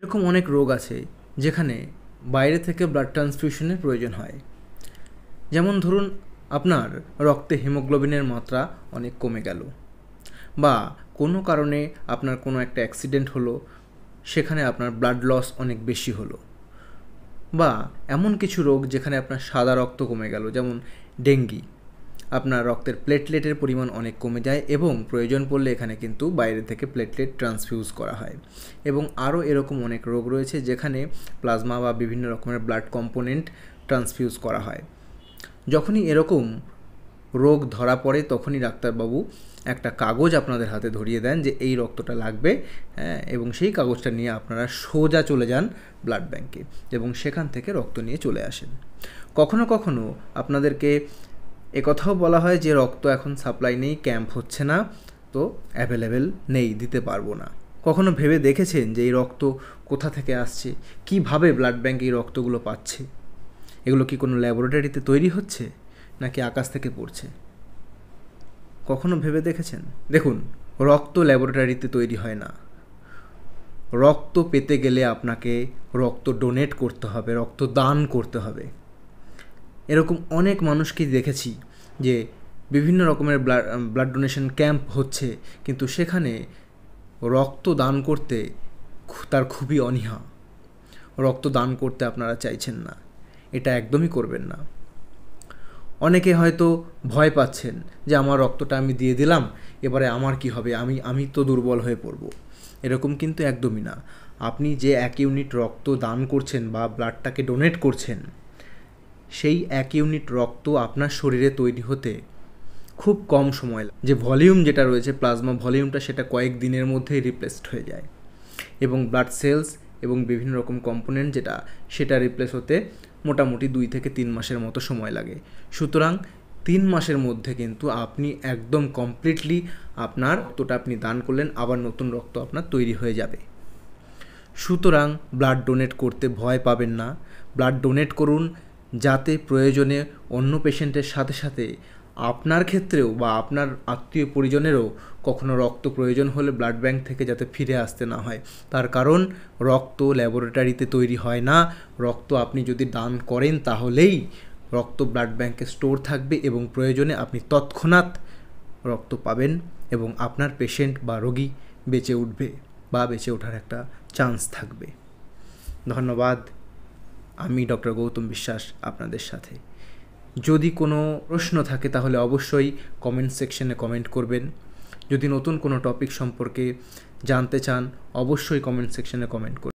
এরকম অনেক রোগ আছে যেখানে বাইরে থেকে ব্লাড ট্রান্সফিউশনের প্রয়োজন হয়। যেমন ধরুন, আপনার রক্তে হিমোগ্লোবিনের মাত্রা অনেক কমে গেল, বা কোনো কারণে আপনার কোনো একটা অ্যাক্সিডেন্ট হলো, সেখানে আপনার ব্লাড লস অনেক বেশি হলো, বা এমন কিছু রোগ যেখানে আপনার সাদা রক্ত কমে গেল, যেমন ডেঙ্গি। আপনার রক্তের প্লেটলেটের পরিমাণ অনেক কমে যায় এবং প্রয়োজন পড়লে এখানে কিন্তু বাইরে থেকে প্লেটলেট ট্রান্সফিউজ করা হয়। এবং আরও এরকম অনেক রোগ রয়েছে যেখানে প্লাজমা বা বিভিন্ন রকমের ব্লাড কম্পোনেন্ট ট্রান্সফিউজ করা হয়। যখনই এরকম রোগ ধরা পড়ে তখনই ডাক্তারবাবু একটা কাগজ আপনাদের হাতে ধরিয়ে দেন যে এই রক্তটা লাগবে, এবং সেই কাগজটা নিয়ে আপনারা সোজা চলে যান ব্লাড ব্যাঙ্কে এবং সেখান থেকে রক্ত নিয়ে চলে আসেন। কখনো কখনো আপনাদেরকে একথাও বলা হয় যে রক্ত এখন সাপ্লাই নেই, ক্যাম্প হচ্ছে না, তো অ্যাভেলেবেল নেই, দিতে পারবো না। কখনো ভেবে দেখেছেন যে এই রক্ত কোথা থেকে আসছে, কিভাবে ব্লাড ব্যাঙ্ক এই রক্তগুলো পাচ্ছে? এগুলো কি কোনো ল্যাবরেটরিতে তৈরি হচ্ছে নাকি আকাশ থেকে পড়ছে? কখনো ভেবে দেখেছেন? দেখুন, রক্ত ল্যাবরেটরিতে তৈরি হয় না। রক্ত পেতে গেলে আপনাকে রক্ত ডোনেট করতে হবে, রক্ত দান করতে হবে। এরকম অনেক মানুষকে দেখেছি যে বিভিন্ন রকমের ব্লাড ডোনেশন ক্যাম্প হচ্ছে, কিন্তু সেখানে রক্ত দান করতে তার খুবই অনীহা। রক্ত দান করতে আপনারা চাইছেন না, এটা একদমই করবেন না। অনেকে হয়তো ভয় পাচ্ছেন যে আমার রক্তটা আমি দিয়ে দিলাম, এবারে আমার কি হবে, আমি তো দুর্বল হয়ে পড়ব। এরকম কিন্তু একদমই না। আপনি যে 1 ইউনিট রক্ত দান করছেন বা ব্লাডটাকে ডোনেট করছেন, সেই 1 ইউনিট রক্ত আপনার শরীরে তৈরি হতে খুব কম সময় লাগে। যে ভলিউম যেটা রয়েছে, প্লাজমা ভলিউমটা, সেটা কয়েক দিনের মধ্যেই রিপ্লেসড হয়ে যায়, এবং ব্লাড সেলস এবং বিভিন্ন রকম কম্পোনেন্ট সেটা রিপ্লেস হতে মোটামুটি 2 থেকে 3 মাসের মতো সময় লাগে। সুতরাং 3 মাসের মধ্যে কিন্তু আপনি একদম কমপ্লিটলি আপনার রক্তটা আপনি দান করলেন, আবার নতুন রক্ত আপনার তৈরি হয়ে যাবে। সুতরাং ব্লাড ডোনেট করতে ভয় পাবেন না। ব্লাড ডোনেট করুন, যাতে প্রয়োজনে অন্য পেশেন্টের সাথে সাথে আপনার ক্ষেত্রেও বা আপনার আত্মীয় পরিজনেরও কখনো রক্ত প্রয়োজন হলে ব্লাড ব্যাঙ্ক থেকে যাতে ফিরে আসতে না হয়। তার কারণ রক্ত ল্যাবরেটরিতে তৈরি হয় না। রক্ত আপনি যদি দান করেন তাহলেই রক্ত ব্লাড ব্যাঙ্কে স্টোর থাকবে এবং প্রয়োজনে আপনি তৎক্ষণাৎ রক্ত পাবেন এবং আপনার পেশেন্ট বা রোগী বেঁচে উঠবে বা বেঁচে ওঠার একটা চান্স থাকবে। ধন্যবাদ। আমি ডক্টর গৌতম বিশ্বাস আপনাদের সাথে। যদি কোনো প্রশ্ন থাকে তাহলে অবশ্যই কমেন্ট সেকশনে কমেন্ট করবেন। যদি নতুন কোনো টপিক সম্পর্কে জানতে চান অবশ্যই কমেন্ট সেকশনে কমেন্ট করবেন।